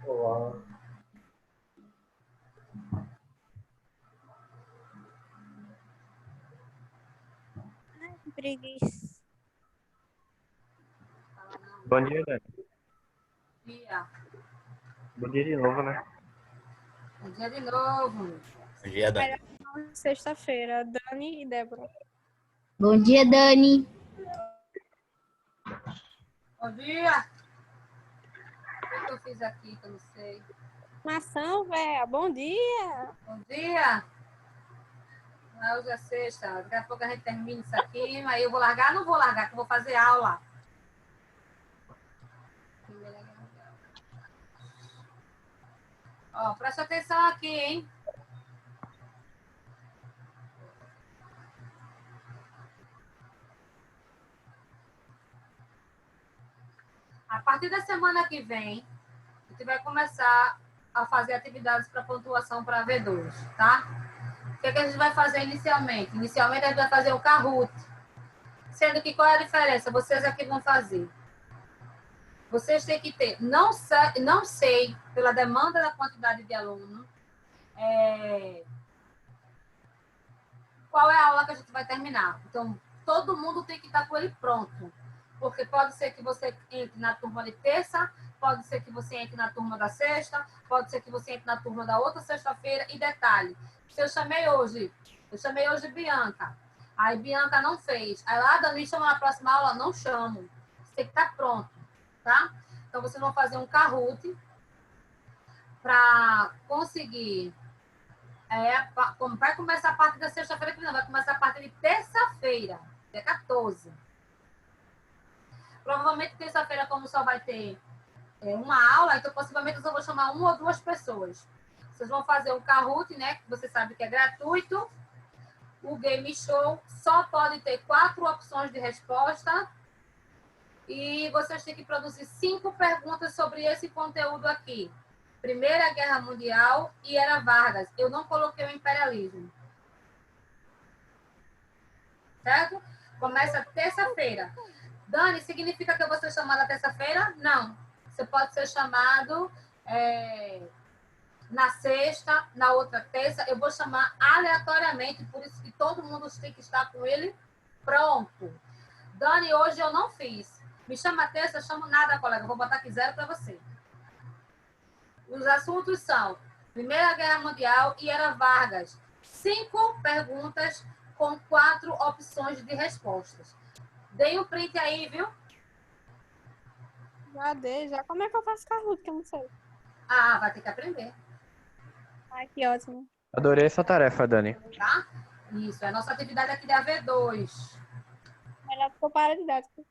Olá. Ai, que preguiça. Bom dia, Dani. Dia. Bom dia de novo, né? Bom dia de novo. Bom dia, Dani. Sexta-feira, Dani e Débora. Bom dia, Dani. Bom dia. O que eu fiz aqui que eu não sei? Maçã, véia, bom dia. Bom dia. Ah, hoje é sexta. Daqui a pouco a gente termina isso aqui. Aí eu vou largar? Não vou largar, que eu vou fazer aula. Ó, presta atenção aqui, hein? A partir da semana que vem, a gente vai começar a fazer atividades para pontuação para V2, tá? O que, é que a gente vai fazer inicialmente? Inicialmente a gente vai fazer o Kahoot. Sendo que qual é a diferença? Vocês aqui vão fazer. Vocês têm que ter, não sei pela demanda da quantidade de aluno, qual é a aula que a gente vai terminar. Então, todo mundo tem que estar com ele pronto. Porque pode ser que você entre na turma de terça, pode ser que você entre na turma da sexta, pode ser que você entre na turma da outra sexta-feira. E detalhe, se eu chamei hoje Bianca, aí Bianca não fez. Aí lá, Dani, chama na próxima aula, não chamo. Você tem que estar pronto, tá? Então, vocês vão fazer um Kahoot para conseguir... vai começar a partir da sexta-feira que não, vai começar a partir de terça-feira, dia 14. Provavelmente terça-feira, como só vai ter uma aula, então possivelmente eu só vou chamar uma ou duas pessoas. Vocês vão fazer o Kahoot, né? Que você sabe que é gratuito. O Game Show só pode ter 4 opções de resposta. E vocês têm que produzir 5 perguntas sobre esse conteúdo aqui. Primeira Guerra Mundial e Era Vargas. Eu não coloquei o imperialismo. Certo? Começa terça-feira. Dani, significa que eu vou ser chamada terça-feira? Não. Você pode ser chamado na sexta, na outra terça. Eu vou chamar aleatoriamente, por isso que todo mundo tem que estar com ele pronto. Dani, hoje eu não fiz. Me chama terça, eu chamo nada, colega. Eu vou botar aqui 0 para você. Os assuntos são Primeira Guerra Mundial e Era Vargas. 5 perguntas com 4 opções de respostas. Dei um print aí, viu? Já dei, já. Como é que eu faço Kahoot, que eu não sei? Ah, vai ter que aprender, Ai, que ótimo. Adorei essa tarefa, Dani. tá? Isso, é a nossa atividade aqui da V2. Melhor que eu pare de didática.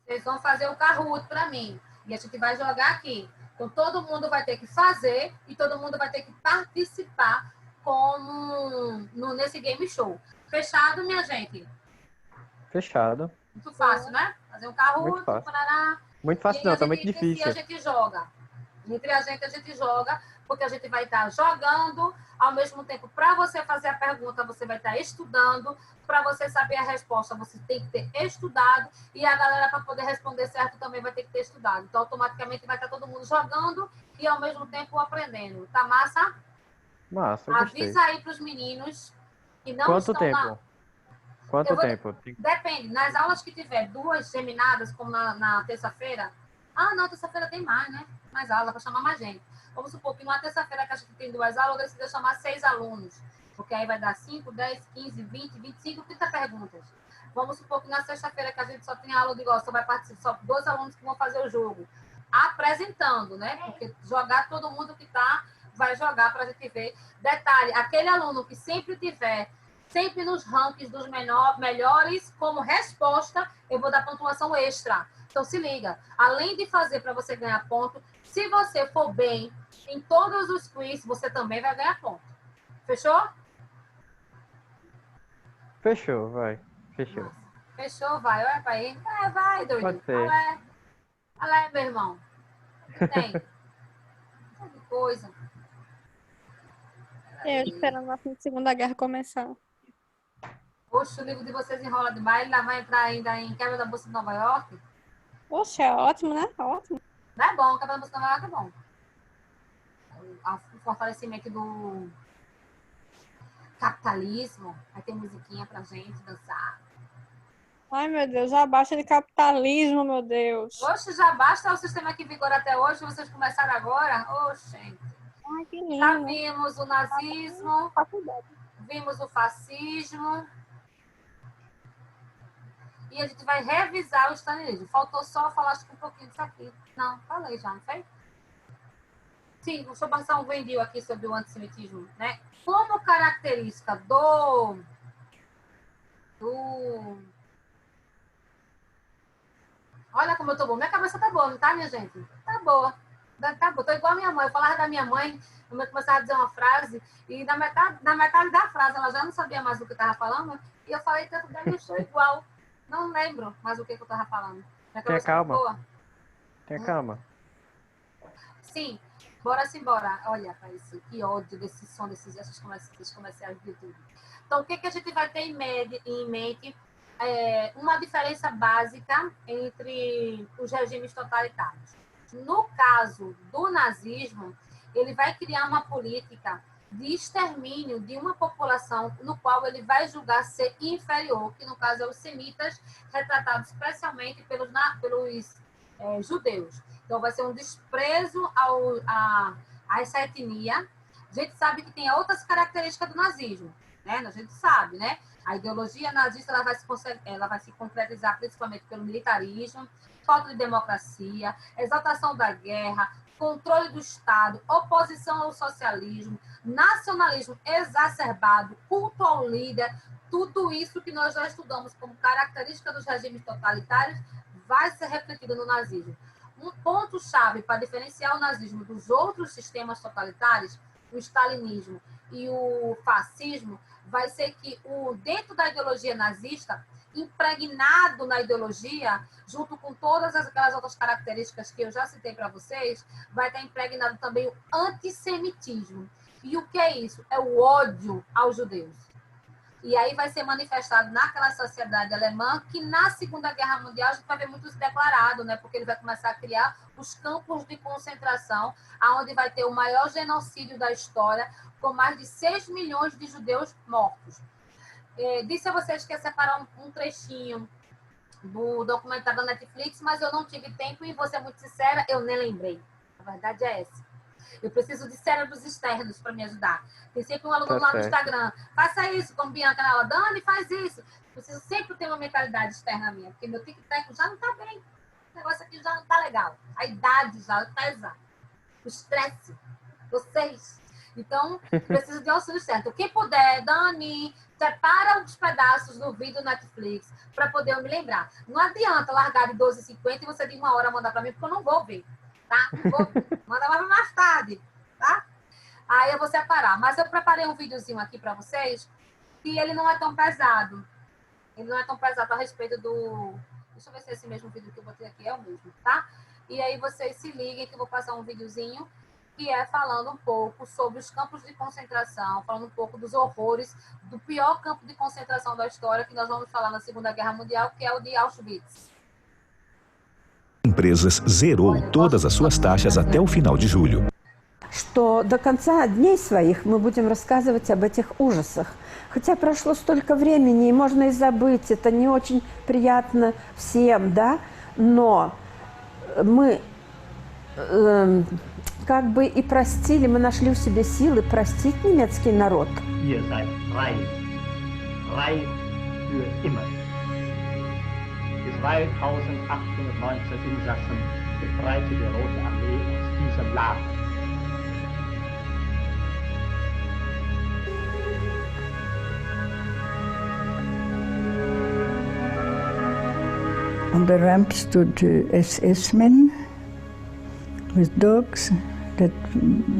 Vocês vão fazer o Kahoot para mim. E a gente vai jogar aqui. Então, todo mundo vai ter que fazer e todo mundo vai ter que participar nesse game show. Fechado, minha gente? Fechado. Muito fácil, né? Fazer um Kahoot, Muito fácil. parará. Muito fácil não, tá muito Entre si difícil. a gente joga. Entre a gente joga, porque a gente vai estar jogando, ao mesmo tempo, para você fazer a pergunta, você vai estar estudando, para você saber a resposta, você tem que ter estudado, e a galera, para poder responder certo, também vai ter que ter estudado. Então, automaticamente, vai estar todo mundo jogando e, ao mesmo tempo, aprendendo. Tá massa? Massa, eu gostei. Avisa aí para os meninos que não Quanto estão tempo? Quanto tempo? Depende. Nas aulas que tiver 2 geminadas, como na terça-feira... Ah, não, terça-feira tem mais, né? Mais aula, para chamar mais gente. Vamos supor que numa terça-feira que a gente tem 2 aulas, eu decidi chamar 6 alunos. Porque aí vai dar 5, 10, 15, 20, 25, 30 perguntas. Vamos supor que na sexta-feira que a gente só tem aula de igual, só vai participar, só 2 alunos que vão fazer o jogo. Apresentando, né? Porque jogar todo mundo que tá, vai jogar para a gente ver. Detalhe, aquele aluno que sempre tiver sempre nos rankings dos melhores, como resposta, eu vou dar pontuação extra. Então, se liga. Além de fazer para você ganhar ponto, se você for bem em todos os quiz, você também vai ganhar ponto. Fechou? Fechou, vai. Fechou. Nossa. Fechou, vai. Olha para aí. Vai, doido. Pode ser. Olha, meu irmão. Tem. Que coisa. Eu esperando a Segunda Guerra começar. Poxa, o livro de vocês enrola demais. Ele vai entrar ainda em Quebra da Bolsa de Nova York. Poxa, é ótimo, né? Ótimo. Não é bom, Quebra da Bolsa de Nova York é bom. o fortalecimento do capitalismo. Aí tem musiquinha pra gente dançar. Ai, meu Deus, já basta de capitalismo, meu Deus. Oxe, já basta o sistema que vigora até hoje, vocês começaram agora? Oxe, gente. Ai, que Já lindo. vimos o nazismo, Faculdade. vimos o fascismo. E a gente vai revisar o stalinismo. Faltou só falar acho que um pouquinho disso aqui. Não, falei já, não foi? Sim, deixa eu passar um vídeo aqui sobre o antissemitismo, né? Como característica do... Olha como eu tô boa. Minha cabeça tá boa, não tá, minha gente? Tá boa. Tá boa. Tô igual a minha mãe. Eu falava da minha mãe, eu começava a dizer uma frase, e na metade da frase ela já não sabia mais o que eu tava falando, e eu falei tanto dela, eu estou igual. Não lembro mais o que eu tava falando. Minha Tenha cabeça tá calma. boa. Tenha calma. Sim, bora simbora. Olha, Thaís, que ódio desse som desses comerciais do YouTube. Então, o que a gente vai ter em mente? Uma diferença básica entre os regimes totalitários. No caso do nazismo, ele vai criar uma política de extermínio de uma população no qual ele vai julgar ser inferior, que no caso é os semitas, retratados especialmente pelos judeus. Então, vai ser um desprezo a essa etnia. A gente sabe que tem outras características do nazismo, né? A gente sabe, né? A ideologia nazista ela vai se concretizar principalmente pelo militarismo, falta de democracia, exaltação da guerra, controle do Estado, oposição ao socialismo, nacionalismo exacerbado, culto ao líder, tudo isso que nós já estudamos como característica dos regimes totalitários vai ser refletido no nazismo. Um ponto-chave para diferenciar o nazismo dos outros sistemas totalitários, o stalinismo e o fascismo, vai ser que dentro da ideologia nazista, impregnado na ideologia, junto com todas aquelas outras características que eu já citei para vocês, vai estar impregnado também o antissemitismo. E o que é isso? É o ódio aos judeus. E aí vai ser manifestado naquela sociedade alemã que na Segunda Guerra Mundial a gente vai ver muito isso declarado, né? Porque ele vai começar a criar os campos de concentração, onde vai ter o maior genocídio da história, com mais de 6 milhões de judeus mortos. Disse a vocês que ia separar um trechinho do documentário da Netflix, mas eu não tive tempo e, vou ser muito sincera, eu nem lembrei. A verdade é essa. Eu preciso de cérebros externos para me ajudar. Tem sempre um aluno lá no Instagram. Faça isso, como Bianca, ela, Dani, faz isso. Preciso sempre ter uma mentalidade externa minha, porque meu tic-tac já não está bem. O negócio aqui já não está legal. A idade já pesa. O estresse. Vocês. Então, preciso de auxílio certo. Quem puder, Dani, separa os pedaços do vídeo Netflix para poder eu me lembrar. Não adianta largar de 12h50 e você de 1 hora mandar para mim, porque eu não vou ver. Tá? Manda mais tarde, tá? Aí eu vou separar. Mas eu preparei um videozinho aqui para vocês que ele não é tão pesado. Ele não é tão pesado a respeito do... Deixa eu ver se esse mesmo vídeo que eu botei aqui é o mesmo, tá? E aí vocês se liguem que eu vou passar um videozinho que é falando um pouco sobre os campos de concentração, falando um pouco dos horrores do pior campo de concentração da história que nós vamos falar na Segunda Guerra Mundial, que é o de Auschwitz. Empresas zerou todas as suas taxas até o final de julho. Что до конца дней своих мы будем рассказывать об этих ужасах. Хотя прошло столько времени, и можно и забыть, это не очень приятно всем, да? Но мы как бы и простили, мы нашли в себе силы простить немецкий народ. Ihr seid frei. Frei für immer. Die 2819 Insassen befreite die Rote Armee aus diesem Lager. On the ramp stood SS men with dogs that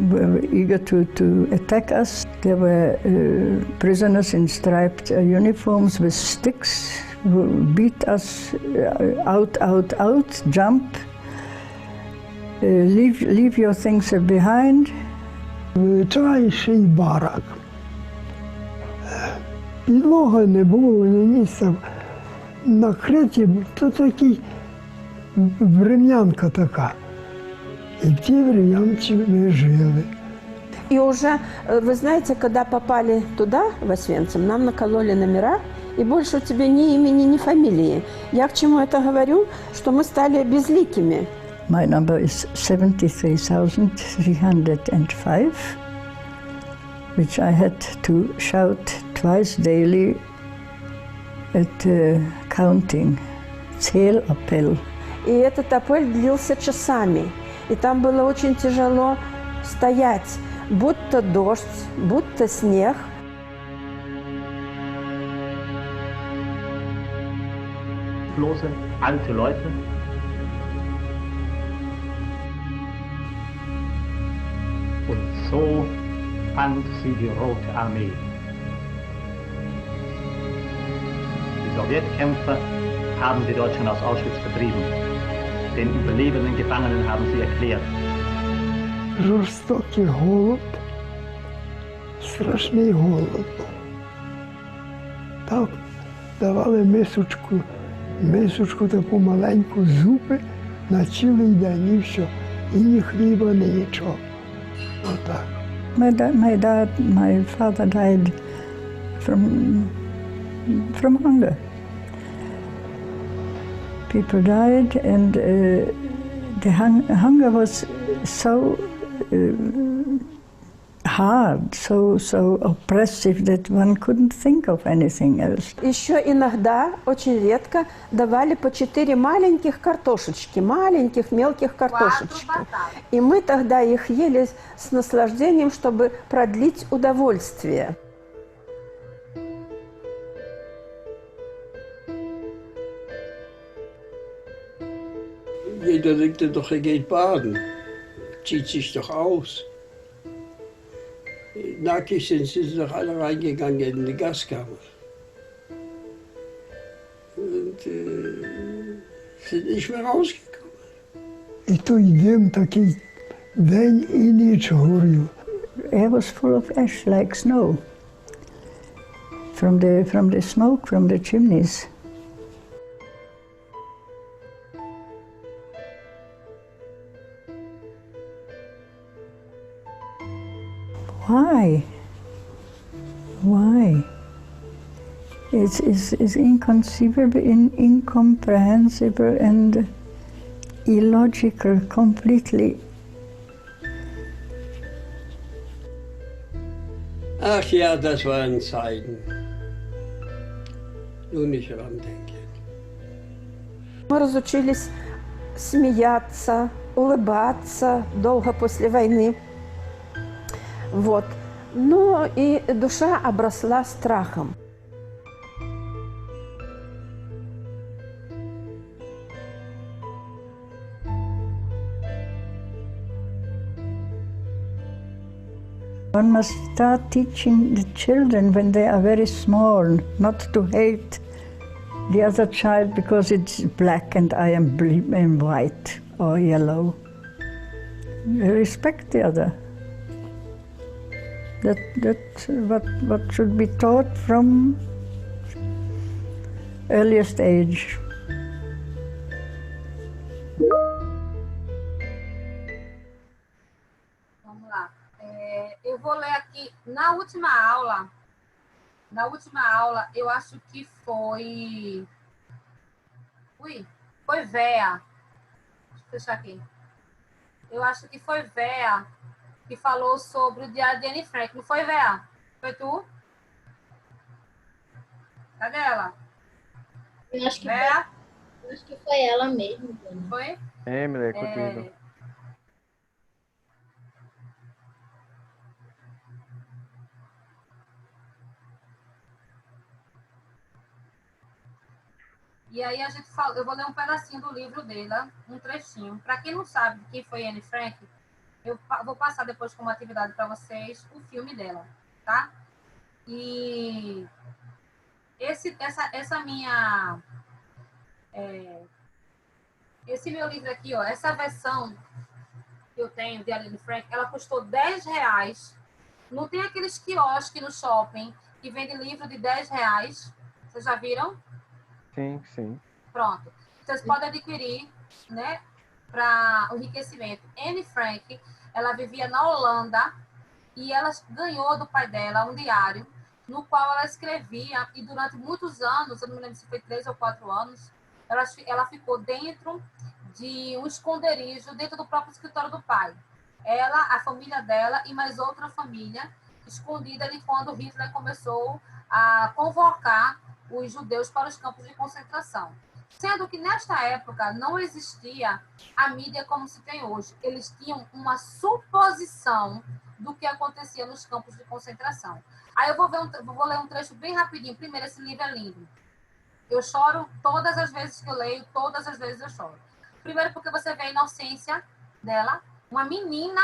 were eager to attack us. There were prisoners in striped uniforms with sticks who beat us out, jump, leave your things behind. Звичайший барак. Підлога не було ні місця. Накриті, то такі врем'янка така. І в тій врем'янці ми жили. И уже, вы знаете, когда попали туда, в Освенцим, нам накололи номера, и больше у тебя ни имени, ни фамилии. Я к чему это говорю? Что мы стали безликими. My number is 73,305, which I had to shout twice daily at counting. Zählappell. И этот аппель длился часами. И там было очень тяжело стоять. Будь то дождь, будь то снег. Bloße alte Leute. Und so fand sie die Rote Armee. Die Sowjetkämpfer haben die Deutschen aus Auschwitz vertrieben. Den überlebenden Gefangenen haben sie erklärt: Жорстокий голод, страшний голод був. Так давали мисочку таку маленьку зупи на цілий день і все. І ні хліба, ні нічого. Отак. My father died from hunger. People died, and the hunger was so hard, so oppressive that one couldn't think of anything else. Еще иногда, очень редко, давали по 4 маленьких картошечки, маленьких мелких картошечки. И мы тогда их ели с наслаждением, чтобы продлить удовольствие. Jeder denkt doch, er geht baden, zieht sich doch aus. Nackig sind sie doch alle reingegangen in die Gaskammer. Und sind nicht mehr rausgekommen. І той дим такий день і ніч горів. Air was full of ash like snow from the smoke from the chimneys. Why? Why? It's inconceivable, incomprehensible, and illogical completely. Ach ja, das waren Zeiten. Nur nicht randenken. Мы разучились смеяться, улыбаться долго после войны. Вот. Но и душа обросла страхом. One must start teaching the children when they are very small not to hate the other child because it's black and I am white or yellow. Respect the other. That's what should be taught from earliest age. Vamos lá. Eu vou ler aqui, na última aula, eu acho que foi Véa. Deixa eu fechar aqui. Eu acho que foi Véa que falou sobre o diário de Anne Frank. Não foi, Véa? Foi tu? Cadê ela? Eu acho que Véa? Eu acho que foi ela mesmo. Foi? Emily, contigo. E aí a gente fala, eu vou ler um pedacinho do livro dela, um trechinho. Para quem não sabe quem foi Anne Frank, eu vou passar depois como atividade para vocês o filme dela, tá? E esse meu livro aqui, ó, essa versão que eu tenho de Anne Frank, ela custou R$10. Não tem aqueles quiosques no shopping que vende livro de R$10? Vocês já viram? Sim, sim. Pronto. Vocês podem adquirir, né, para o enriquecimento. Anne Frank, ela vivia na Holanda e ela ganhou do pai dela um diário no qual ela escrevia, e durante muitos anos, eu não me lembro se foi 3 ou 4 anos, ela ficou dentro de um esconderijo dentro do próprio escritório do pai. Ela, a família dela e mais outra família, escondida de quando Hitler começou a convocar os judeus para os campos de concentração. Sendo que, nesta época, não existia a mídia como se tem hoje. Eles tinham uma suposição do que acontecia nos campos de concentração. Aí eu vou ler um trecho bem rapidinho. Primeiro, esse livro é lindo. Eu choro todas as vezes que eu leio, todas as vezes eu choro. Primeiro porque você vê a inocência dela, uma menina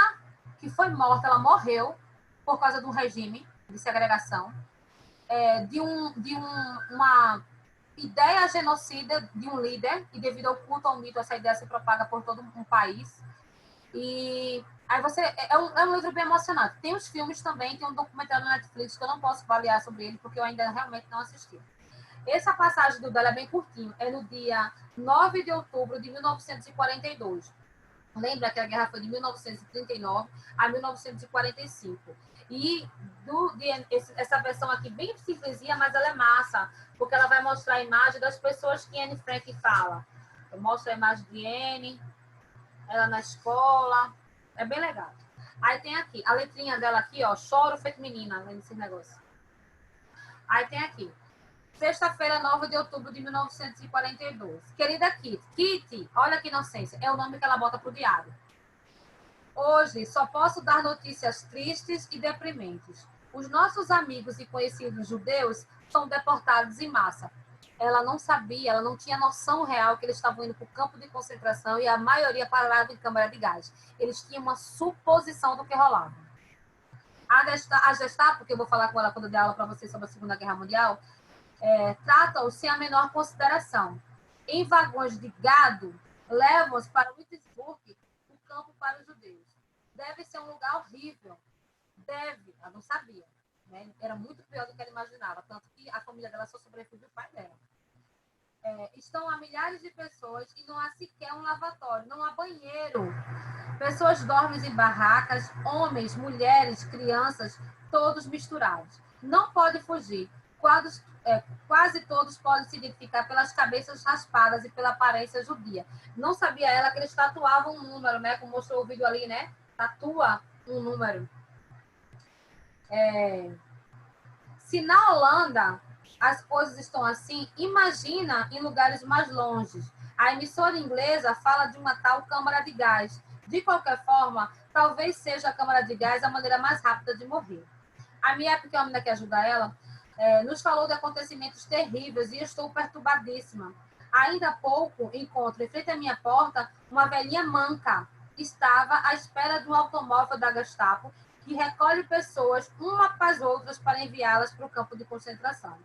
que foi morta, ela morreu por causa do regime de segregação, uma ideia genocida de um líder, e devido ao culto ao mito, essa ideia se propaga por todo um país. E aí é um livro bem emocionante. Tem os filmes também, tem um documentário na Netflix que eu não posso avaliar sobre ele, porque eu ainda realmente não assisti. Essa passagem dela é bem curtinho, é no dia 9 de outubro de 1942. Lembra que a guerra foi de 1939 a 1945. E essa versão aqui bem simplesinha, mas ela é massa, porque ela vai mostrar a imagem das pessoas que Anne Frank fala. Eu mostro a imagem de Anne, ela na escola, é bem legal. Aí tem aqui, a letrinha dela aqui, ó, choro feito menina, lendo esse negócio. Aí tem aqui, sexta-feira, 9 de outubro de 1942. Querida Kitty, olha que inocência, é o nome que ela bota pro diário. Hoje só posso dar notícias tristes e deprimentes. Os nossos amigos e conhecidos judeus são deportados em massa. Ela não sabia, ela não tinha noção real que eles estavam indo para o campo de concentração e a maioria parava em câmara de gás. Eles tinham uma suposição do que rolava. A Gestapo, que eu vou falar com ela quando eu der aula para vocês sobre a Segunda Guerra Mundial, trata-os sem a menor consideração. Em vagões de gado, levam-os para Wittenberg, o campo para os judeus. Deve ser um lugar horrível. Ela não sabia. Né? Era muito pior do que ela imaginava, tanto que a família dela só sobreviveu o pai dela. Estão há milhares de pessoas e não há sequer um lavatório, não há banheiro. Pessoas dormem em barracas, homens, mulheres, crianças, todos misturados. Não pode fugir. Quase todos podem se identificar pelas cabeças raspadas e pela aparência judia. Não sabia ela que eles tatuavam um número, né? Como mostrou o vídeo ali, né? Tatua um número. Se na Holanda as coisas estão assim, imagina em lugares mais longes. A emissora inglesa fala de uma tal câmara de gás. De qualquer forma, talvez seja a câmara de gás a maneira mais rápida de morrer. A minha época, que é a menina que ajuda ela, nos falou de acontecimentos terríveis e estou perturbadíssima. Ainda há pouco, encontro em frente à minha porta uma velhinha manca. Estava à espera de um automóvel da Gestapo que recolhe pessoas uma após outras para enviá-las para o campo de concentração.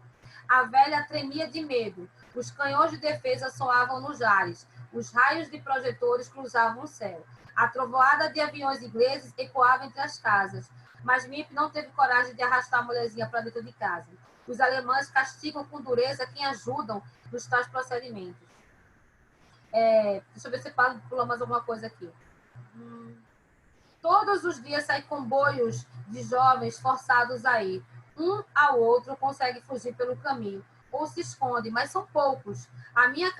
A velha tremia de medo. Os canhões de defesa soavam nos ares. Os raios de projetores cruzavam o céu. A trovoada de aviões ingleses ecoava entre as casas. Mas Mip não teve coragem de arrastar a mulherzinha para dentro de casa. Os alemães castigam com dureza quem ajudam nos tais procedimentos. Deixa eu ver se pula mais alguma coisa aqui. Todos os dias saem comboios de jovens forçados a ir. Um ao outro consegue fugir pelo caminho ou se esconde, mas são poucos. A minha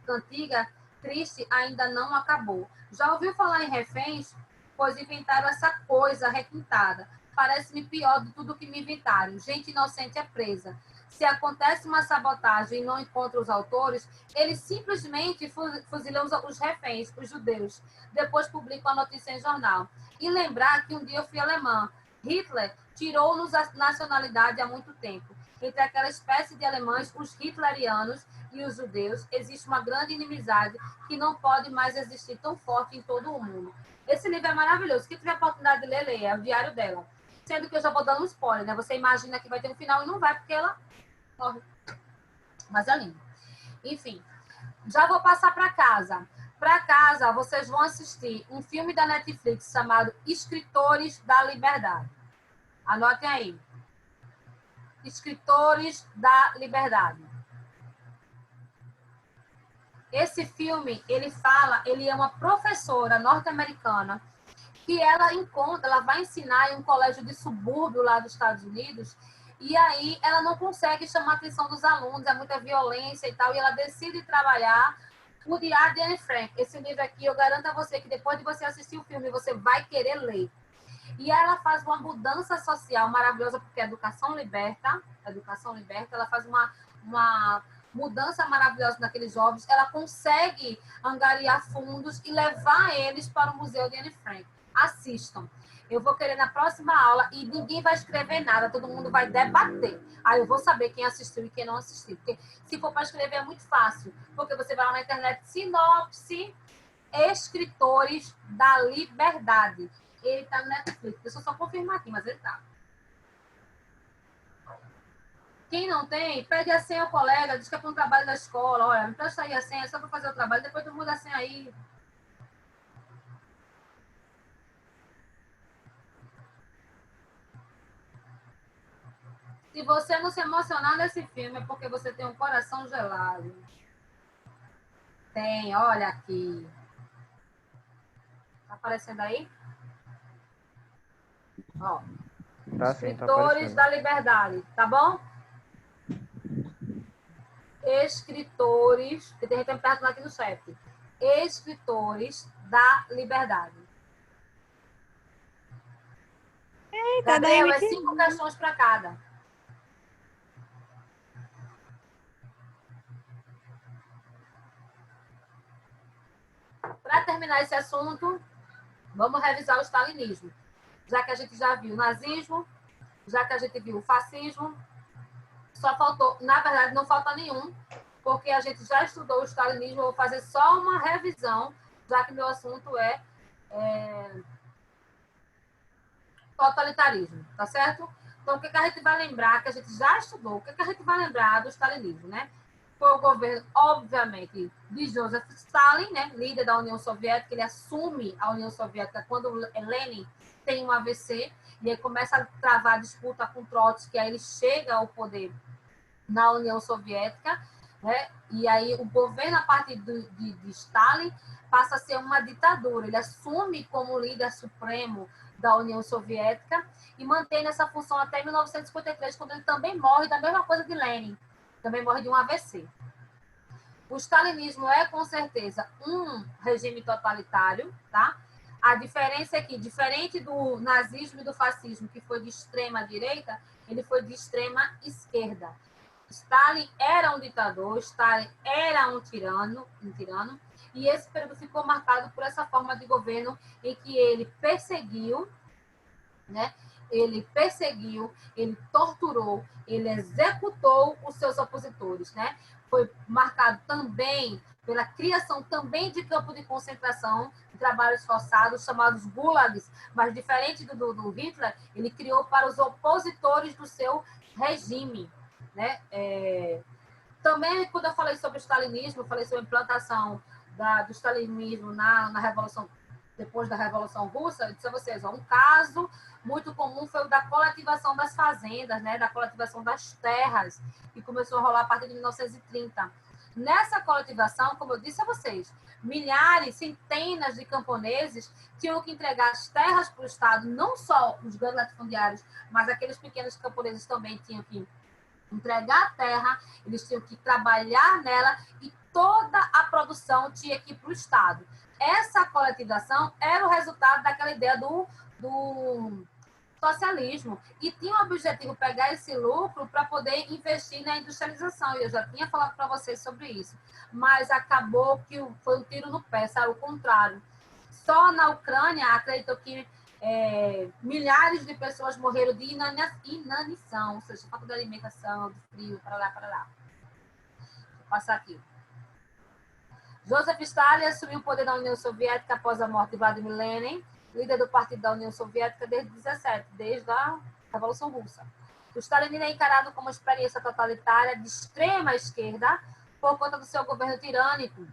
cantiga triste ainda não acabou. Já ouviu falar em reféns? Pois inventaram essa coisa requintada. Parece-me pior de tudo que me inventaram. Gente inocente é presa. Se acontece uma sabotagem e não encontra os autores, eles simplesmente fuzilam os reféns, os judeus. Depois publicam a notícia em jornal. E lembrar que um dia eu fui alemã. Hitler tirou-nos a nacionalidade há muito tempo. Entre aquela espécie de alemães, os hitlerianos e os judeus, existe uma grande inimizade que não pode mais existir tão forte em todo o mundo. Esse livro é maravilhoso. Quem tiver a oportunidade de ler, leia. É o diário dela. Sendo que eu já vou dando um spoiler, né? Você imagina que vai ter um final e não vai, porque ela morre. Mas é lindo. Enfim, já vou passar para casa. Para casa, vocês vão assistir um filme da Netflix chamado Escritores da Liberdade. Anotem aí. Escritores da Liberdade. Esse filme, ele é uma professora norte-americana que ela encontra, ela vai ensinar em um colégio de subúrbio lá dos Estados Unidos, e aí ela não consegue chamar a atenção dos alunos, é muita violência e tal, e ela decide trabalhar o Diário de Anne Frank. Esse livro aqui, eu garanto a você que depois de você assistir o filme, você vai querer ler. E ela faz uma mudança social maravilhosa, porque a educação liberta, ela faz uma mudança maravilhosa naqueles jovens, ela consegue angariar fundos e levar eles para o Museu de Anne Frank. Assistam. Eu vou querer na próxima aula e ninguém vai escrever nada, todo mundo vai debater. Aí eu vou saber quem assistiu e quem não assistiu. Porque se for para escrever é muito fácil, porque você vai lá na internet, sinopse, escritores da liberdade. Ele está no Netflix. Deixa eu só confirmar aqui, mas ele está. Quem não tem, pede a senha ao colega, diz que é para um trabalho da escola. Olha, me presta aí a senha, só para fazer o trabalho, depois tu muda a senha aí. Se você não se emocionar nesse filme, é porque você tem um coração gelado. Tem, olha aqui. Tá aparecendo aí? Ó. Tá sim, tá Escritores aparecendo. da Liberdade, tá bom? Escritores, que tem gente perto aqui no chat. Escritores da Liberdade. Eita, Gabriel, daí é 5 questões para cada. Para terminar esse assunto, vamos revisar o stalinismo. Já que a gente já viu o nazismo, já que a gente viu o fascismo, só faltou, na verdade, não falta nenhum, porque a gente já estudou o stalinismo, eu vou fazer só uma revisão, já que meu assunto é totalitarismo, tá certo? Então, o que a gente vai lembrar, que a gente já estudou, o que a gente vai lembrar do stalinismo, né? Foi o governo, obviamente, de Joseph Stalin, né? Líder da União Soviética, ele assume a União Soviética quando Lenin tem um AVC, e aí começa a travar disputa com Trotsky, aí ele chega ao poder na União Soviética, né? E aí o governo, a partir de Stalin, passa a ser uma ditadura. Ele assume como líder supremo da União Soviética e mantém essa função até 1953, quando ele também morre da mesma coisa de Lenin, também morre de um AVC. O stalinismo é, com certeza, um regime totalitário, tá? A diferença é que, diferente do nazismo e do fascismo, que foi de extrema direita, ele foi de extrema esquerda. Stalin era um ditador, Stalin era um tirano, e esse período ficou marcado por essa forma de governo em que ele perseguiu, né? Ele torturou, ele executou os seus opositores, né? Foi marcado também pela criação também de campo de concentração, de trabalhos forçados, chamados gulags, mas diferente do Hitler, ele criou para os opositores do seu regime, né? Também, quando eu falei sobre o stalinismo, eu falei sobre a implantação do stalinismo na Revolução, depois da Revolução Russa, eu disse a vocês, um caso muito comum foi o da coletivação das fazendas, né, da coletivação das terras, que começou a rolar a partir de 1930. Nessa coletivação, como eu disse a vocês, milhares, centenas de camponeses tinham que entregar as terras para o Estado, não só os grandes latifundiários, mas aqueles pequenos camponeses também tinham que entregar a terra, eles tinham que trabalhar nela e toda a produção tinha que ir para o Estado. Essa coletivação era o resultado daquela ideia do socialismo e tinha o objetivo pegar esse lucro para poder investir na industrialização. E eu já tinha falado para vocês sobre isso. Mas acabou que foi um tiro no pé, saiu o contrário. Só na Ucrânia, acredito que milhares de pessoas morreram de inanição, ou seja, falta de alimentação, de frio, para lá. Vou passar aqui. Joseph Stalin assumiu o poder da União Soviética após a morte de Vladimir Lenin, líder do Partido da União Soviética desde a Revolução Russa. O stalinismo é encarado como uma experiência totalitária de extrema esquerda por conta do seu governo tirânico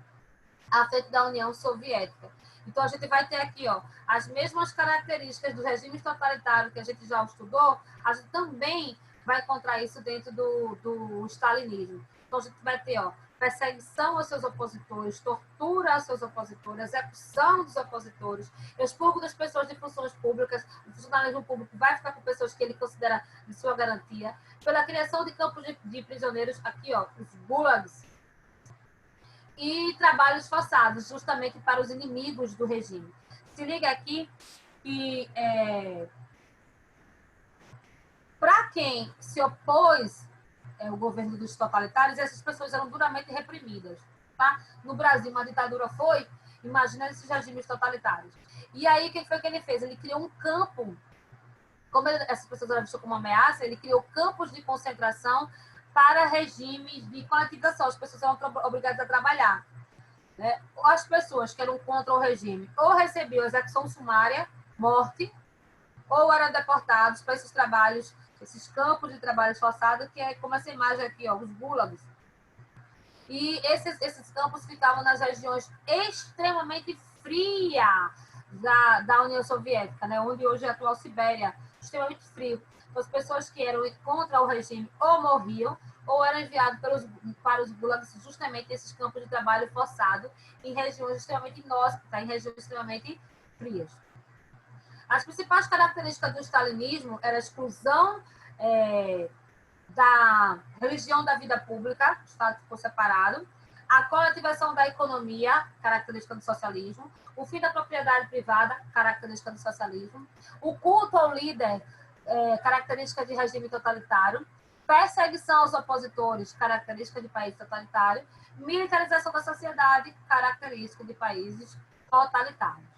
à frente da União Soviética. Então, a gente vai ter aqui as mesmas características dos regimes totalitários que a gente já estudou, a gente também vai encontrar isso dentro do stalinismo. Então, a gente vai ter perseguição aos seus opositores, tortura aos seus opositores, execução dos opositores, expurgo das pessoas de funções públicas, o funcionalismo público vai ficar com pessoas que ele considera de sua garantia, pela criação de campos de prisioneiros, aqui, ó, os gulags, e trabalhos forçados, justamente para os inimigos do regime. Se liga aqui que, para quem se opôs o governo dos totalitários, essas pessoas eram duramente reprimidas. Tá? No Brasil, uma ditadura foi, imagina esses regimes totalitários. E aí, o que foi que ele fez? Ele criou um campo, como essas pessoas eram vistas como uma ameaça, ele criou campos de concentração para regimes de coletivização. As pessoas eram obrigadas a trabalhar. Né? As pessoas que eram contra o regime ou recebiam execução sumária, morte, ou eram deportados para esses trabalhos, esses campos de trabalho forçado, que é como essa imagem aqui, ó, os gulags. E esses campos ficavam nas regiões extremamente frias da União Soviética, né, onde hoje é a atual Sibéria, extremamente frio. Então, as pessoas que eram contra o regime ou morriam, ou eram enviados para os gulags, justamente esses campos de trabalho forçado, em regiões extremamente inóspitas, em regiões extremamente frias. As principais características do stalinismo eram a exclusão da religião da vida pública, o Estado ficou separado, a coletivização da economia, característica do socialismo, o fim da propriedade privada, característica do socialismo, o culto ao líder, característica de regime totalitário, perseguição aos opositores, característica de país totalitário, militarização da sociedade, característica de países totalitários.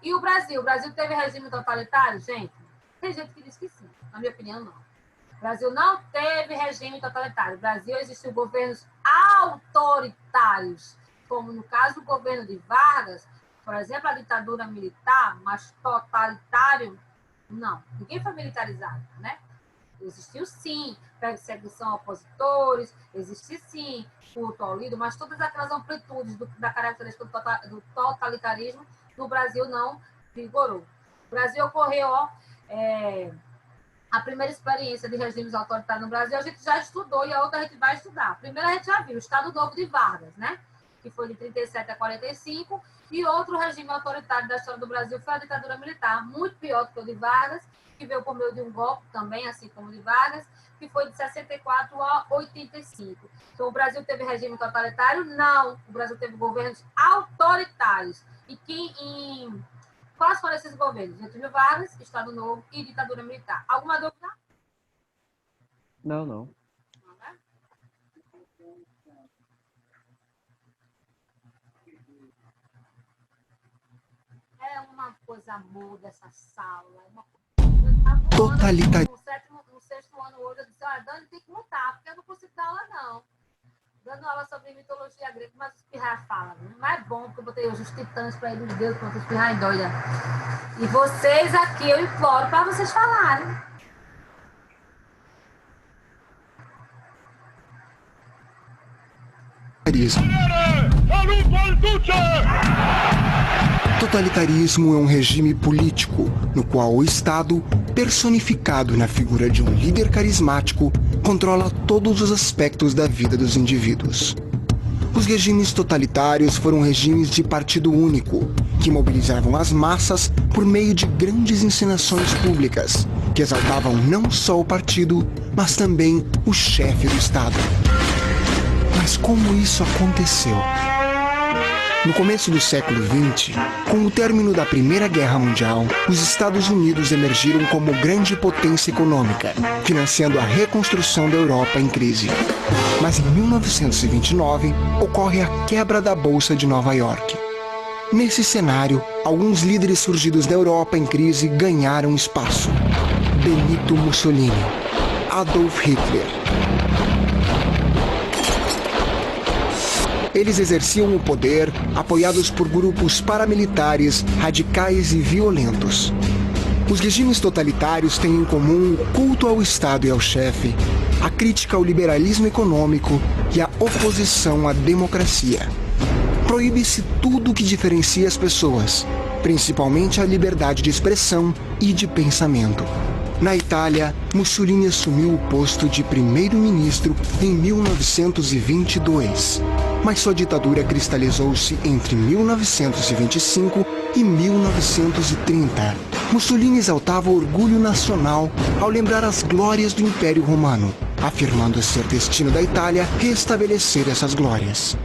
E o Brasil? O Brasil teve regime totalitário? Gente, tem gente que diz que sim. Na minha opinião, não. O Brasil não teve regime totalitário. No Brasil existiu governos autoritários, como no caso do governo de Vargas, por exemplo, a ditadura militar, mas totalitário, não. Ninguém foi militarizado, né? Existiu, sim, perseguição a opositores, existiu, sim, culto ao líder, mas todas aquelas amplitudes da característica do totalitarismo no Brasil não vigorou. No Brasil ocorreu a primeira experiência de regimes autoritários no Brasil, a gente já estudou e a outra a gente vai estudar. Primeiro a gente já viu o Estado Novo de Vargas, né? Que foi de 37 a 45, e outro regime autoritário da história do Brasil foi a ditadura militar, muito pior do que o de Vargas, que veio por meio de um golpe também, assim como o de Vargas, que foi de 64 a 85. Então, o Brasil teve regime totalitário? Não. O Brasil teve governos autoritários. E quais foram esses governos? Getúlio Vargas, Estado Novo e ditadura militar. Alguma dúvida? Não, não. É uma coisa muda essa sala. Uma coisa... Totalitarismo. No sexto ano hoje, eu disse, olha, Dani tem que lutar, porque eu não consigo dar aula, não. Dando aula sobre mitologia grega, mas os pirraia falam. Não é bom, porque eu botei hoje os titãs para ir dos deuses, quanto os pirraia doida. E vocês aqui, eu imploro para vocês falarem. Totalitarismo é um regime político no qual o Estado, personificado na figura de um líder carismático, controla todos os aspectos da vida dos indivíduos. Os regimes totalitários foram regimes de partido único, que mobilizavam as massas por meio de grandes encenações públicas, que exaltavam não só o partido, mas também o chefe do Estado. Mas como isso aconteceu? No começo do século XX, com o término da Primeira Guerra Mundial, os Estados Unidos emergiram como grande potência econômica, financiando a reconstrução da Europa em crise. Mas em 1929, ocorre a quebra da Bolsa de Nova York. Nesse cenário, alguns líderes surgidos da Europa em crise ganharam espaço. Benito Mussolini, Adolf Hitler. Eles exerciam o poder apoiados por grupos paramilitares, radicais e violentos. Os regimes totalitários têm em comum o culto ao Estado e ao chefe, a crítica ao liberalismo econômico e a oposição à democracia. Proíbe-se tudo o que diferencia as pessoas, principalmente a liberdade de expressão e de pensamento. Na Itália, Mussolini assumiu o posto de primeiro-ministro em 1922, mas sua ditadura cristalizou-se entre 1925 e 1930. Mussolini exaltava o orgulho nacional ao lembrar as glórias do Império Romano, afirmando ser destino da Itália restabelecer essas glórias.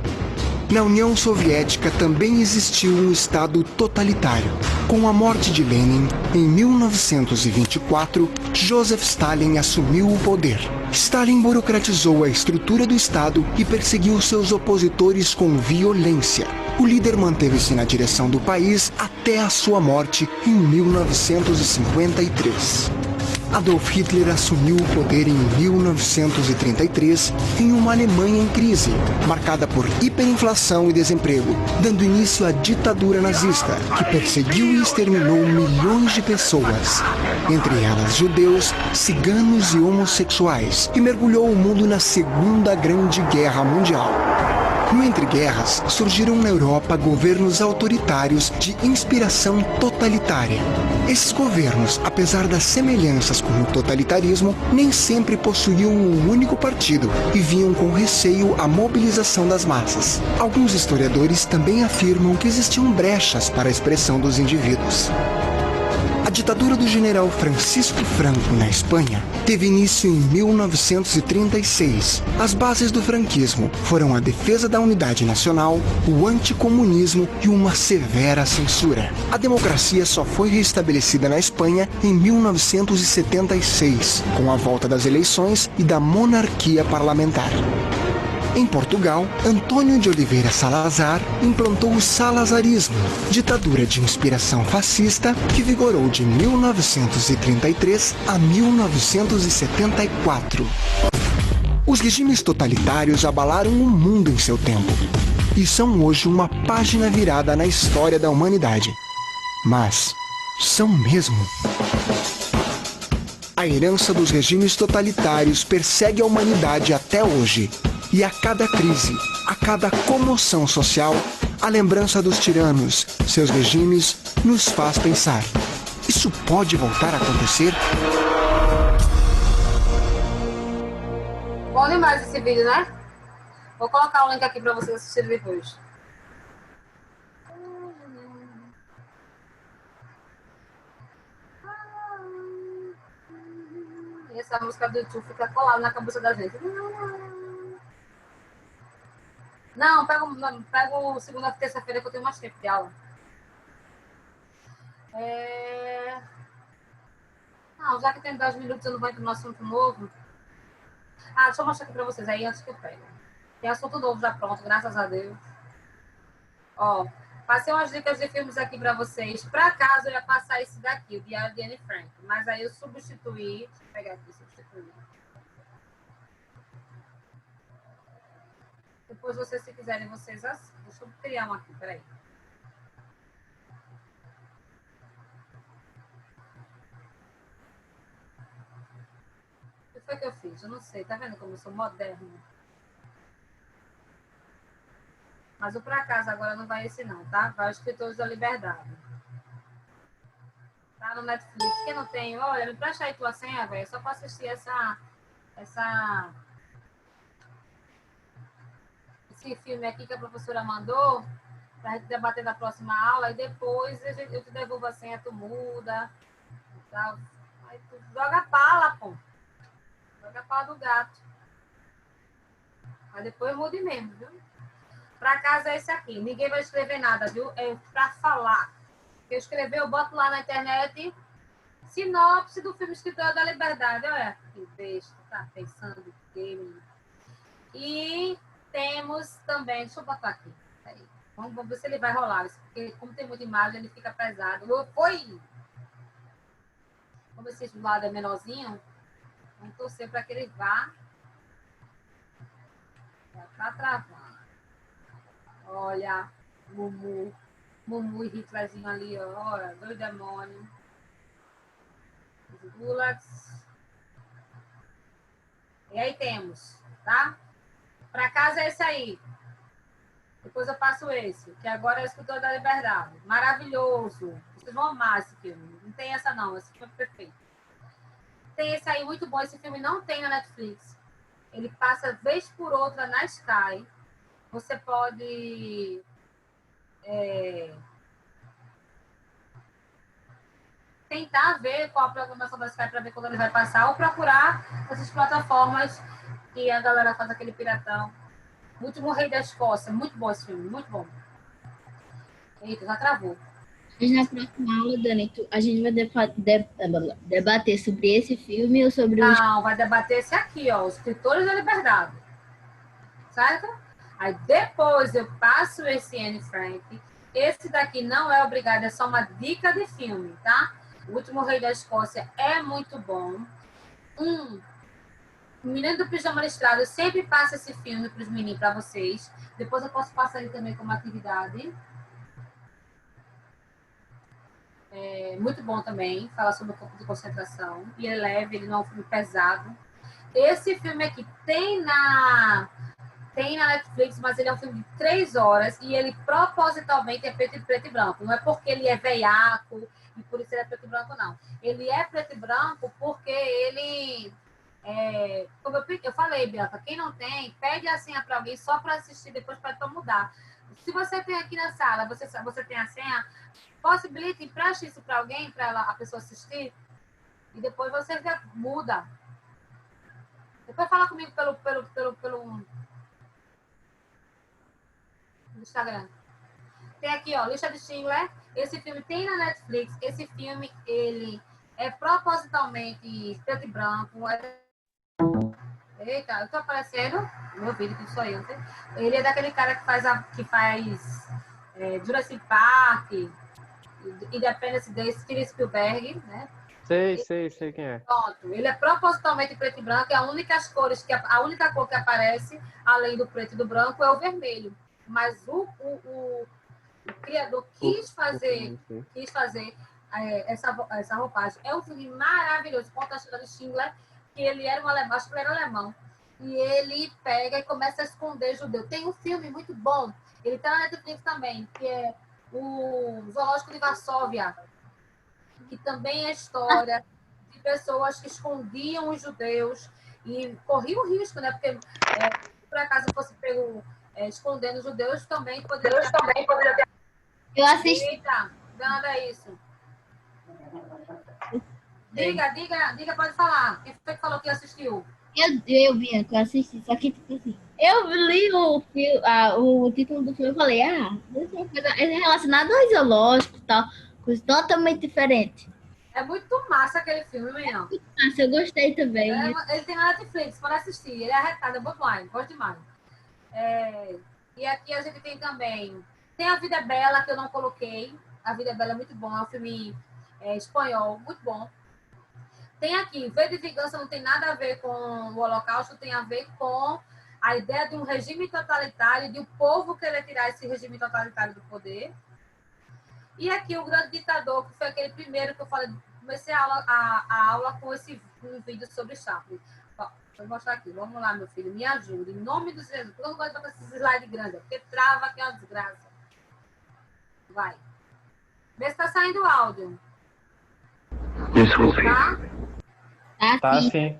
Na União Soviética também existiu um Estado totalitário. Com a morte de Lenin, em 1924, Joseph Stalin assumiu o poder. Stalin burocratizou a estrutura do Estado e perseguiu seus opositores com violência. O líder manteve-se na direção do país até a sua morte em 1953. Adolf Hitler assumiu o poder em 1933 em uma Alemanha em crise, marcada por hiperinflação e desemprego, dando início à ditadura nazista, que perseguiu e exterminou milhões de pessoas, entre elas judeus, ciganos e homossexuais, e mergulhou o mundo na Segunda Grande Guerra Mundial. No entreguerras, surgiram na Europa governos autoritários de inspiração totalitária. Esses governos, apesar das semelhanças com o totalitarismo, nem sempre possuíam um único partido e viam com receio a mobilização das massas. Alguns historiadores também afirmam que existiam brechas para a expressão dos indivíduos. A ditadura do general Francisco Franco na Espanha teve início em 1936. As bases do franquismo foram a defesa da unidade nacional, o anticomunismo e uma severa censura. A democracia só foi restabelecida na Espanha em 1976, com a volta das eleições e da monarquia parlamentar. Em Portugal, Antônio de Oliveira Salazar implantou o salazarismo, ditadura de inspiração fascista que vigorou de 1933 a 1974. Os regimes totalitários abalaram o mundo em seu tempo e são hoje uma página virada na história da humanidade. Mas são mesmo? A herança dos regimes totalitários persegue a humanidade até hoje. E a cada crise, a cada comoção social, a lembrança dos tiranos, seus regimes, nos faz pensar: isso pode voltar a acontecer? Bom demais esse vídeo, né? Vou colocar o link aqui para vocês assistirem depois. E essa música do YouTube fica colada na cabeça da gente. Não, pego segunda, terça-feira que eu tenho mais tempo de aula. Não, já que tem 10 minutos eu não vou entrar no assunto novo. Deixa eu mostrar aqui pra vocês aí antes que eu pego. Tem assunto novo já pronto, graças a Deus. Ó, passei umas dicas de filmes aqui pra vocês. Pra casa eu ia passar esse daqui, o Diário de Anne Frank. Mas aí eu substituí. Deixa eu pegar aqui, substituir. Depois, vocês, se quiserem, vocês assim. Deixa eu criar um aqui, peraí. O que foi que eu fiz? Eu não sei. Tá vendo como eu sou moderna? Mas o Pra Casa agora não vai esse não, tá? Vai os Escritores da Liberdade. Tá no Netflix. Quem não tem, olha, me presta aí tua senha, velho. Só pra assistir esse filme aqui que a professora mandou, pra gente debater na próxima aula, e depois eu te devolvo a senha, tu muda, tá? Aí tu joga pala, pô. Joga pala do gato. Aí depois mude mesmo, viu? Pra casa é esse aqui. Ninguém vai escrever nada, viu? É pra falar. Eu escrever, eu boto lá na internet sinopse do filme Escritor da Liberdade. Olha que besta, tá pensando que... E temos também, deixa eu botar aqui. Peraí. Vamos ver se ele vai rolar. Porque como tem muita imagem, ele fica pesado. Oi! Vamos ver se esse lado é menorzinho. Vamos torcer para que ele vá. Já tá travando. Olha, Mumu e Hitlerzinho ali, ó. Olha, dois demônios. Os gulags. E aí temos, tá? Pra casa é esse aí. Depois eu passo esse, que agora é o Escritor da Liberdade. Maravilhoso. Vocês vão amar esse filme. Não tem essa não, esse filme é perfeito. Tem esse aí muito bom, esse filme não tem na Netflix. Ele passa vez por outra na Sky. Você pode tentar ver qual a programação da Sky para ver quando ele vai passar, ou procurar essas plataformas que a galera faz aquele piratão. O Último Rei da Escócia, muito bom esse filme, muito bom. Eita, já travou. Mas na próxima aula, Dani, a gente vai debater sobre esse filme ou sobre os... Não, vai debater esse aqui, ó, Os Escritores da Liberdade. Certo? Aí depois eu passo esse Anne Frank. Esse daqui não é obrigado, é só uma dica de filme, tá? O Último Rei da Escócia é muito bom. O Menino do Pijama Listrado, eu sempre passo esse filme para os meninos, para vocês. Depois eu posso passar ele também como atividade. É muito bom também, fala sobre o campo de concentração. E ele é leve, ele não é um filme pesado. Esse filme aqui tem na Netflix, mas ele é um filme de 3 horas e ele propositalmente é preto e branco. Não é porque ele é veiaco e por isso ele é preto e branco, não. Ele é preto e branco porque ele... como eu falei, Bianca, quem não tem, pede a senha para alguém só para assistir, depois para mudar. Se você tem aqui na sala, você tem a senha, possibilita, empreste isso para alguém, para a pessoa assistir, e depois você muda. Depois fala comigo pelo Instagram. Tem aqui, ó, Lista de Schindler. Esse filme tem na Netflix. Esse filme, ele é propositalmente preto e branco. Eita, eu tô aparecendo. Meu vídeo, que sou eu. Né? Ele é daquele cara que faz Jurassic Park, Independence Day, Steven Spielberg, né? Sei quem é. Pronto. Ele é propositalmente preto e branco. E a única cor que aparece, além do preto e do branco, é o vermelho. Mas o criador quis fazer essa roupagem. É um filme maravilhoso. Conta a história de Schindler, que ele era um alemão, acho que ele era alemão. E ele pega e começa a esconder judeu. Tem um filme muito bom, ele está na Netflix também, que é o Zoológico de Varsóvia, que também é história de pessoas que escondiam os judeus e corriam risco, né? Porque se por acaso fosse pego escondendo os judeus, também poderia ter... Eu assisti. Eita, nada é isso. Diga, pode falar. Quem foi que falou que assistiu? Eu vi, eu assisti, só que tipo assim, eu li o título do filme e falei, é relacionado ao zoológico e tal, coisa totalmente diferente. É muito massa aquele filme, menino. Muito massa, eu gostei também. Ele tem na Netflix, pode assistir, ele é arretado, é bom demais, gosto demais. E aqui a gente tem também, tem A Vida é Bela, que eu não coloquei, A Vida é Bela é muito bom, é um filme espanhol, muito bom. Tem aqui, V de Vingança não tem nada a ver com o Holocausto, tem a ver com a ideia de um regime totalitário, de o povo querer tirar esse regime totalitário do poder. E aqui o Grande Ditador, que foi aquele primeiro que eu falei, comecei a aula com um vídeo sobre Chaplin. Ó, vou mostrar aqui, vamos lá, meu filho, me ajude, em nome do Jesus. Eu não gosto de botar esses slides grandes, porque trava que é uma desgraça. Vai. Vê se tá saindo o áudio. Desculpe. Tá sim.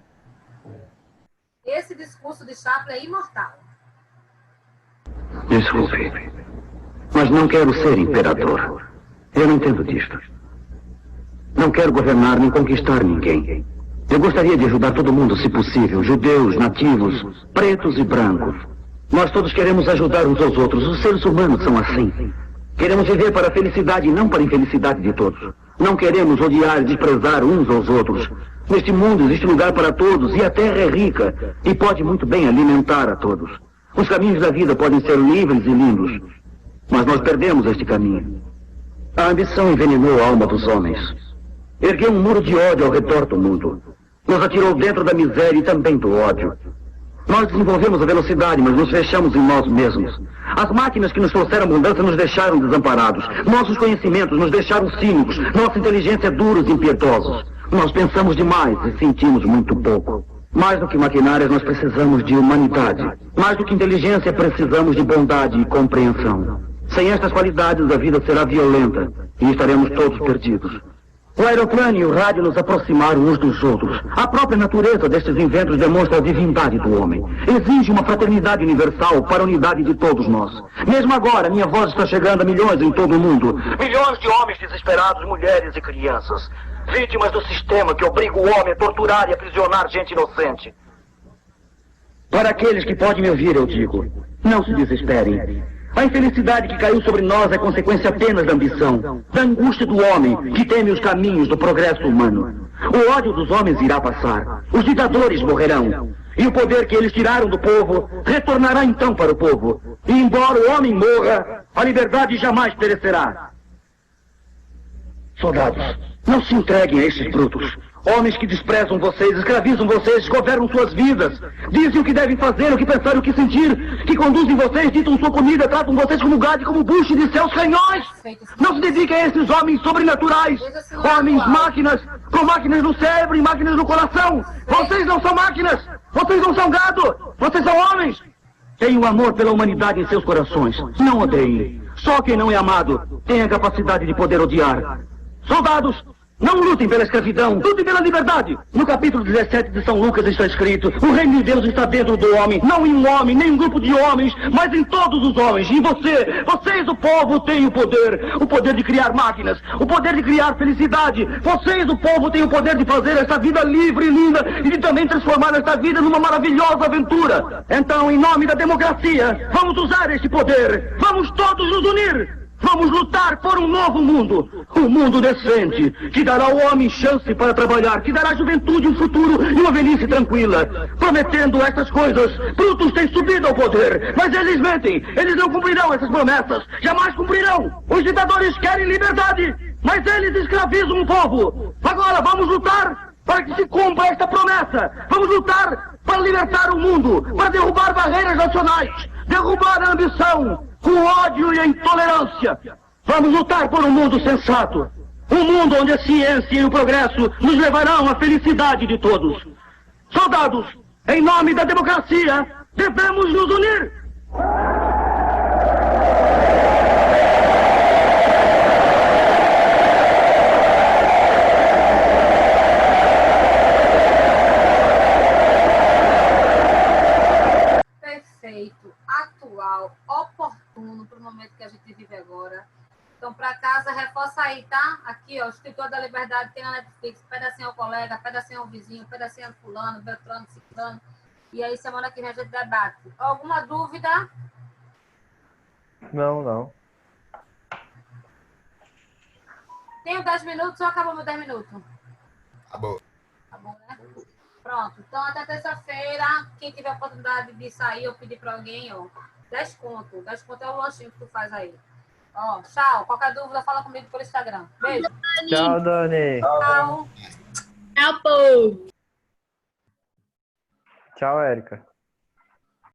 Esse discurso de Chaplin é imortal. Desculpe, mas não quero ser imperador. Eu não entendo disto. Não quero governar nem conquistar ninguém. Eu gostaria de ajudar todo mundo, se possível. Judeus, nativos, pretos e brancos. Nós todos queremos ajudar uns aos outros. Os seres humanos são assim. Queremos viver para a felicidade e não para a infelicidade de todos. Não queremos odiar e desprezar uns aos outros. Neste mundo existe lugar para todos e a terra é rica e pode muito bem alimentar a todos. Os caminhos da vida podem ser livres e lindos, mas nós perdemos este caminho. A ambição envenenou a alma dos homens. Ergueu um muro de ódio ao redor do mundo. Nos atirou dentro da miséria e também do ódio. Nós desenvolvemos a velocidade, mas nos fechamos em nós mesmos. As máquinas que nos trouxeram abundância nos deixaram desamparados. Nossos conhecimentos nos deixaram cínicos. Nossa inteligência é duros e impiedosos. Nós pensamos demais e sentimos muito pouco. Mais do que maquinárias, nós precisamos de humanidade. Mais do que inteligência, precisamos de bondade e compreensão. Sem estas qualidades, a vida será violenta e estaremos todos perdidos. O aeroplano e o rádio nos aproximaram uns dos outros. A própria natureza destes inventos demonstra a divindade do homem. Exige uma fraternidade universal para a unidade de todos nós. Mesmo agora, minha voz está chegando a milhões em todo o mundo. Milhões de homens desesperados, mulheres e crianças. Vítimas do sistema que obriga o homem a torturar e aprisionar gente inocente. Para aqueles que podem me ouvir, eu digo, não se desesperem. A infelicidade que caiu sobre nós é consequência apenas da ambição, da angústia do homem que teme os caminhos do progresso humano. O ódio dos homens irá passar, os ditadores morrerão, e o poder que eles tiraram do povo retornará então para o povo. E embora o homem morra, a liberdade jamais perecerá. Soldados, não se entreguem a esses brutos. Homens que desprezam vocês, escravizam vocês, governam suas vidas. Dizem o que devem fazer, o que pensar, o que sentir. Que conduzem vocês, ditam sua comida, tratam vocês como gado, como bucho de seus canhões. Não se dediquem a esses homens sobrenaturais. Homens, máquinas, com máquinas no cérebro e máquinas no coração. Vocês não são máquinas. Vocês não são gado. Vocês são homens. Tenham amor pela humanidade em seus corações. Não odeiem. Só quem não é amado tem a capacidade de poder odiar. Soldados, não lutem pela escravidão, lutem pela liberdade. No capítulo 17 de São Lucas está escrito: o reino de Deus está dentro do homem, não em um homem, nem em um grupo de homens, mas em todos os homens. E em você, vocês, o povo, têm o poder de criar máquinas, o poder de criar felicidade. Vocês, o povo, têm o poder de fazer esta vida livre e linda e de também transformar esta vida numa maravilhosa aventura. Então, em nome da democracia, vamos usar este poder, vamos todos nos unir. Vamos lutar por um novo mundo, um mundo decente, que dará ao homem chance para trabalhar, que dará à juventude um futuro e uma velhice tranquila. Prometendo estas coisas, brutos têm subido ao poder, mas eles mentem, eles não cumprirão essas promessas, jamais cumprirão. Os ditadores querem liberdade, mas eles escravizam o povo. Agora vamos lutar para que se cumpra esta promessa. Vamos lutar para libertar o mundo, para derrubar barreiras nacionais, derrubar a ambição, o ódio e a intolerância. Vamos lutar por um mundo sensato. Um mundo onde a ciência e o progresso nos levarão à felicidade de todos. Soldados, em nome da democracia, devemos nos unir. Perfeito, atual, oportuno para o momento que a gente vive agora. Então, para casa, reforça aí, tá? Aqui, ó, o Escritor da Liberdade tem na Netflix, pedacinho ao colega, pedacinho ao vizinho, pedacinho ao fulano, Beltrano, Ciclano. E aí, semana que vem a gente debate. Alguma dúvida? Não. Tenho 10 minutos ou acabou meu 10 minutos? Acabou. Acabou, né? Pronto. Então, até terça-feira, quem tiver a oportunidade de sair ou pedir para alguém, ó, 10 conto. 10 conto é o lanchinho que tu faz aí. Ó, tchau. Qualquer dúvida, fala comigo pelo Instagram. Beijo. Tchau, Dani. Tchau. Tchau, povo. Tchau, Érica.